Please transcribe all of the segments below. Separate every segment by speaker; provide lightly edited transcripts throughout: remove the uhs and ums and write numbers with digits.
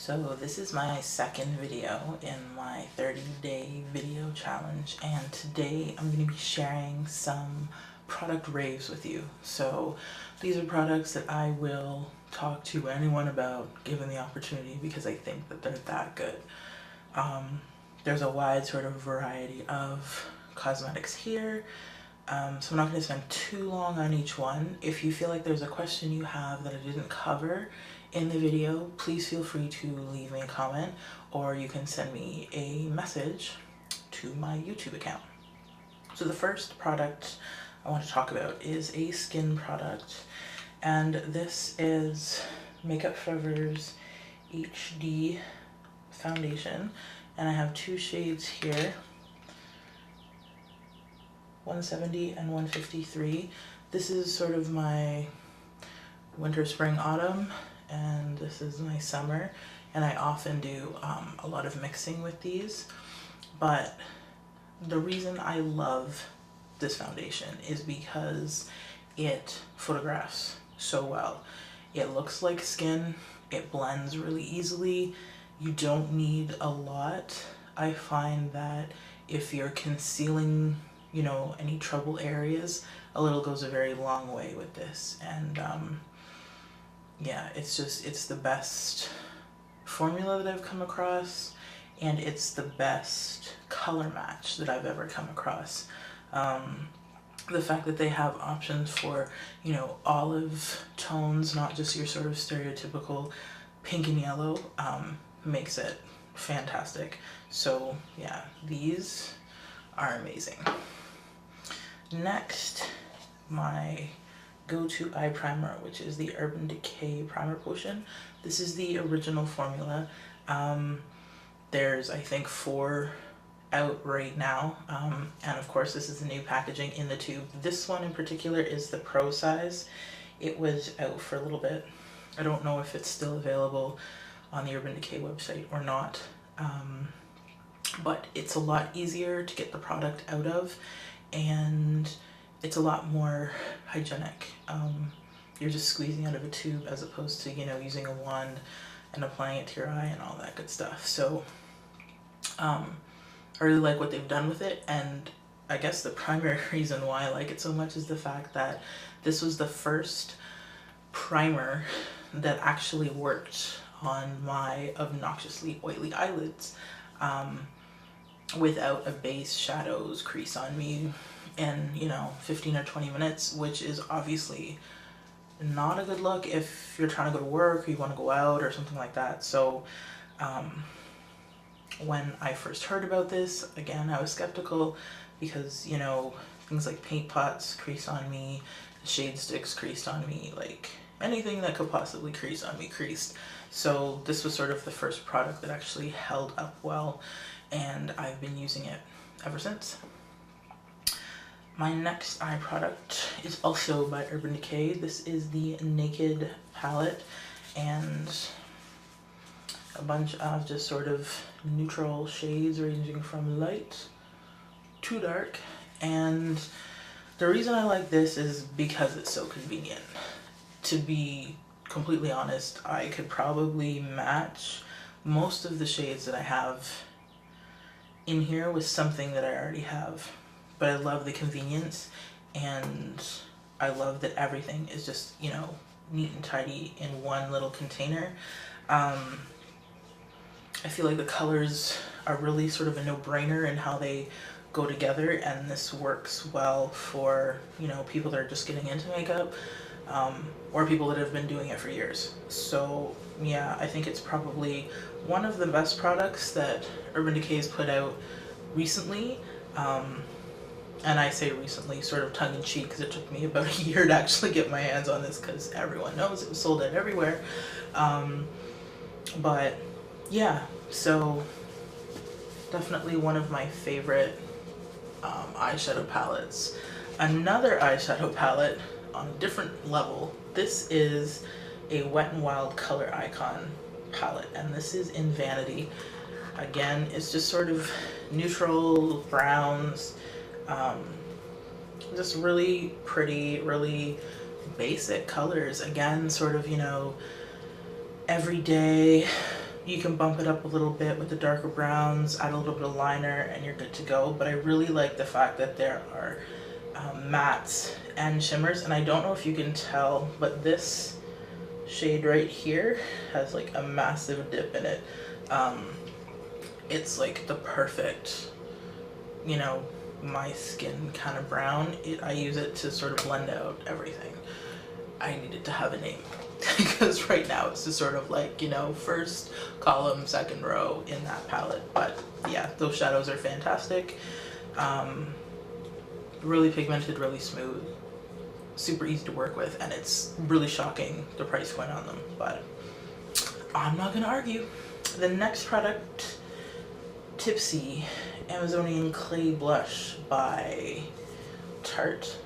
Speaker 1: So this is my second video in my 30-day video challenge, and today I'm going to be sharing some product raves with you. So these are products that I will talk to anyone about given the opportunity because I think that they're that good. There's a wide sort of variety of cosmetics here. So I'm not going to spend too long on each one. If you feel like there's a question you have that I didn't cover in the video, please feel free to leave me a comment, or you can send me a message to my YouTube account. So the first product I want to talk about is a skin product, and this is Makeup Forever's HD foundation, and I have two shades here, 170 and 153. This is sort of my winter, spring, autumn, and this is my summer, and I often do a lot of mixing with these. But the reason I love this foundation is because it photographs so well. It looks like skin, it blends really easily, you don't need a lot. I find that if you're concealing, you know, any trouble areas, a little goes a very long way with this. And yeah, it's the best formula that I've come across, and it's the best color match that I've ever come across. The fact that they have options for, you know, olive tones, not just your sort of stereotypical pink and yellow, makes it fantastic. So yeah, these are amazing. Next, my go-to eye primer, which is the Urban Decay Primer Potion. This is the original formula. There's, I think, 4 out right now, and of course this is the new packaging in the tube. This one in particular is the pro size. It was out for a little bit. I don't know if it's still available on the Urban Decay website or not, but it's a lot easier to get the product out of, and it's a lot more hygienic. You're just squeezing out of a tube as opposed to, you know, using a wand and applying it to your eye and all that good stuff. So I really like what they've done with it, and I guess the primary reason why I like it so much is the fact that this was the first primer that actually worked on my obnoxiously oily eyelids without a base, shadows, crease on me in, you know, 15 or 20 minutes, which is obviously not a good look if you're trying to go to work or you want to go out or something like that. So when I first heard about this, again, I was skeptical because, you know, things like paint pots crease on me, shade sticks creased on me, like anything that could possibly crease on me creased. So this was sort of the first product that actually held up well, and I've been using it ever since. My next eye product is also by Urban Decay. This is the Naked palette, and a bunch of just sort of neutral shades ranging from light to dark. And the reason I like this is because it's so convenient. To be completely honest, I could probably match most of the shades that I have in here with something that I already have. But I love the convenience, and I love that everything is just, you know, neat and tidy in one little container. I feel like the colors are really sort of a no-brainer in how they go together, and this works well for, you know, people that are just getting into makeup, or people that have been doing it for years. So yeah, I think it's probably one of the best products that Urban Decay has put out recently. And I say recently sort of tongue-in-cheek because it took me about a year to actually get my hands on this because everyone knows it was sold out everywhere. But yeah, so definitely one of my favorite eyeshadow palettes. Another eyeshadow palette on a different level. This is a Wet n Wild Color Icon palette, and this is in Vanity. Again, it's just sort of neutral browns, just really pretty, really basic colors. Again, sort of, you know, everyday You can bump it up a little bit with the darker browns, add a little bit of liner, and you're good to go. But I really like the fact that there are mattes and shimmers, and I don't know if you can tell, but this shade right here has like a massive dip in it. It's like the perfect, you know, my skin kind of brown. I use it to sort of blend out everything. I needed to have a name because right now it's just sort of like, you know, first column, second row in that palette. But yeah, those shadows are fantastic. Really pigmented, really smooth, super easy to work with, and it's really shocking the price point on them, but I'm not gonna argue. The next product, Tipsy Amazonian Clay Blush by Tarte.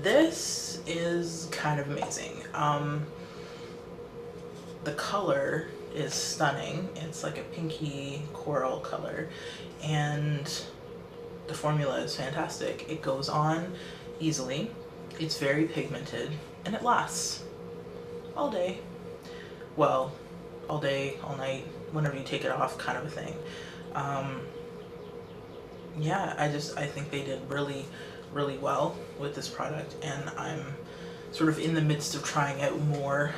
Speaker 1: This is kind of amazing. The color is stunning. It's like a pinky coral color, and the formula is fantastic. It goes on easily, it's very pigmented, and it lasts all day. Well, all day, all night, whenever you take it off, kind of a thing. Yeah, I think they did really, really well with this product, and I'm sort of in the midst of trying out more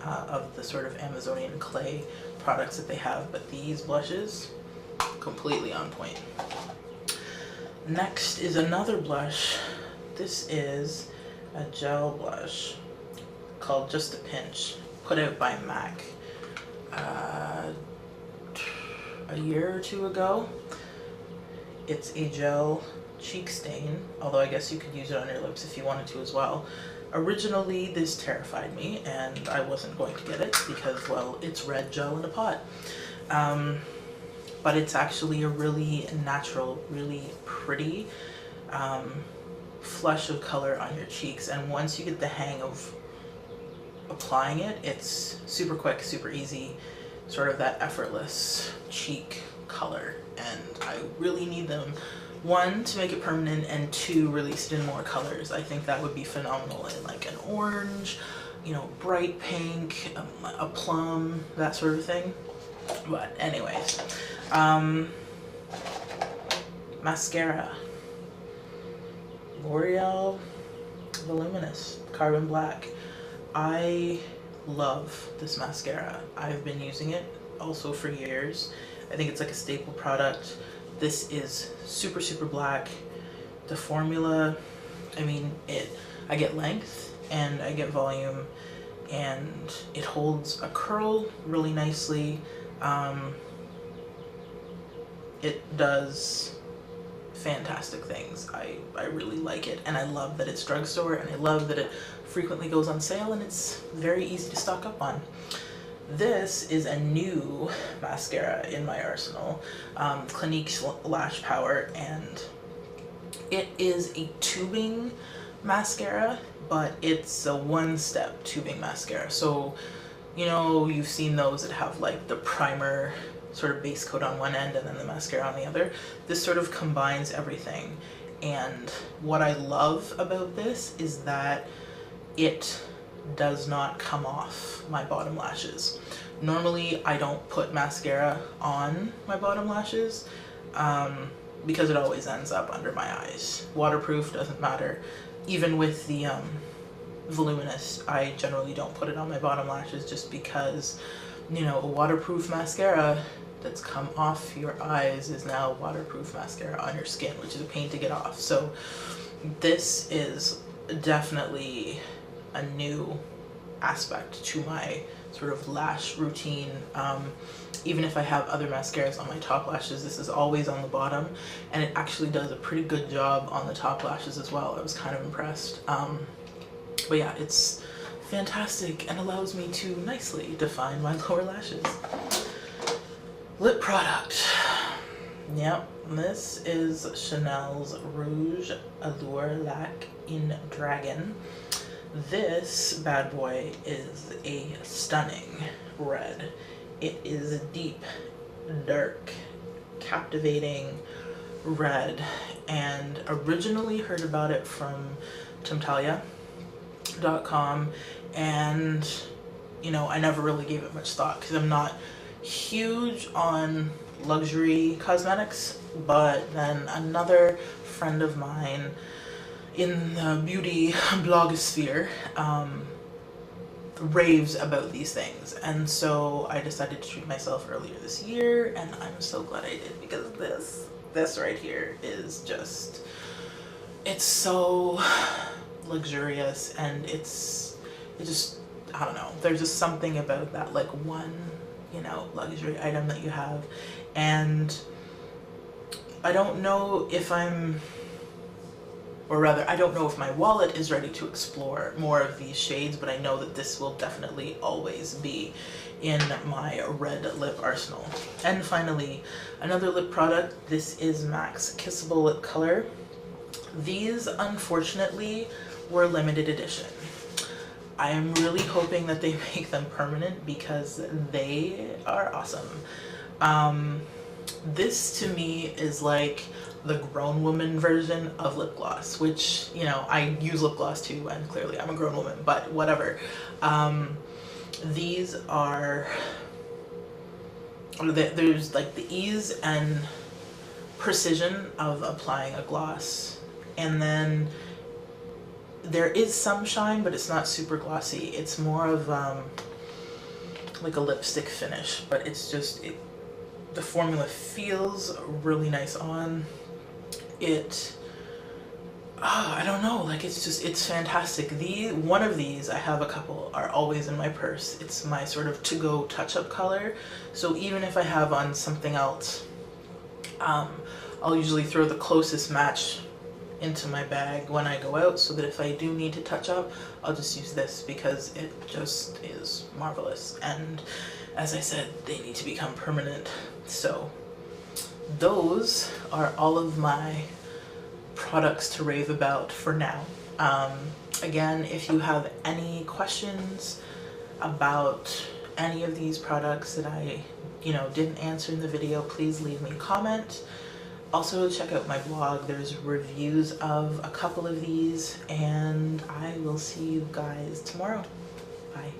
Speaker 1: of the sort of Amazonian clay products that they have, but these blushes, completely on point. Next is another blush. This is a gel blush called Just a Pinch, put out by MAC a year or two ago. It's a gel cheek stain, although I guess you could use it on your lips if you wanted to as well. Originally, this terrified me, and I wasn't going to get it because, well, it's red gel in a pot. But it's actually a really natural, really pretty flush of color on your cheeks, and once you get the hang of applying it, it's super quick, super easy, sort of that effortless cheek color, and I really need them. One, to make it permanent, and two, release it in more colors. I think that would be phenomenal in like an orange, you know, bright pink, a plum, that sort of thing. But anyways, mascara, L'Oreal Voluminous Carbon Black. I love this mascara. I've been using it also for years. I think it's like a staple product. This is super, super black. The formula, I mean, I get length and I get volume, and it holds a curl really nicely. It does fantastic things. I really like it, and I love that it's drugstore, and I love that it frequently goes on sale, and it's very easy to stock up on. This is a new mascara in my arsenal, Clinique Lash Power, and it is a tubing mascara, but it's a one-step tubing mascara. So, you know, you've seen those that have like the primer sort of base coat on one end and then the mascara on the other. This sort of combines everything, and what I love about this is that it does not come off my bottom lashes. Normally I don't put mascara on my bottom lashes because it always ends up under my eyes. Waterproof, doesn't matter. Even with the voluminous, I generally don't put it on my bottom lashes just because, you know, a waterproof mascara that's come off your eyes is now waterproof mascara on your skin, which is a pain to get off. So this is definitely a new aspect to my sort of lash routine. Even if I have other mascaras on my top lashes, this is always on the bottom, and it actually does a pretty good job on the top lashes as well. I was kind of impressed. But yeah, it's fantastic and allows me to nicely define my lower lashes. Lip product. Yep, this is Chanel's Rouge Allure Lac in Dragon. This bad boy is a stunning red. It is a deep, dark, captivating red, and originally heard about it from Temptalia.com, and you know, I never really gave it much thought because I'm not huge on luxury cosmetics. But then another friend of mine in the beauty blogosphere raves about these things, and so I decided to treat myself earlier this year, and I'm so glad I did, because this right here is just, it's so luxurious, and it just, I don't know, there's just something about that, like, one, you know, luxury item that you have. And I don't know if or rather, I don't know if my wallet is ready to explore more of these shades, but I know that this will definitely always be in my red lip arsenal. And finally, another lip product. This is MAC's Kissable Lip Color. These, unfortunately, were limited edition. I am really hoping that they make them permanent because they are awesome. This to me is like the grown woman version of lip gloss, which, you know, I use lip gloss too, and clearly I'm a grown woman, but whatever. These are, there's like the ease and precision of applying a gloss, and then there is some shine, but it's not super glossy. It's more of like a lipstick finish, but it's just, the formula feels really nice on it. I don't know, like, it's fantastic. One of these, I have a couple, are always in my purse. It's my sort of to-go touch-up color, so even if I have on something else, I'll usually throw the closest match into my bag when I go out, so that if I do need to touch up, I'll just use this, because it just is marvelous. And as I said, they need to become permanent. So those are all of my products to rave about for now. Again, if you have any questions about any of these products that I, you know, didn't answer in the video, please leave me a comment. Also, check out my blog. There's reviews of a couple of these, and I will see you guys tomorrow. Bye.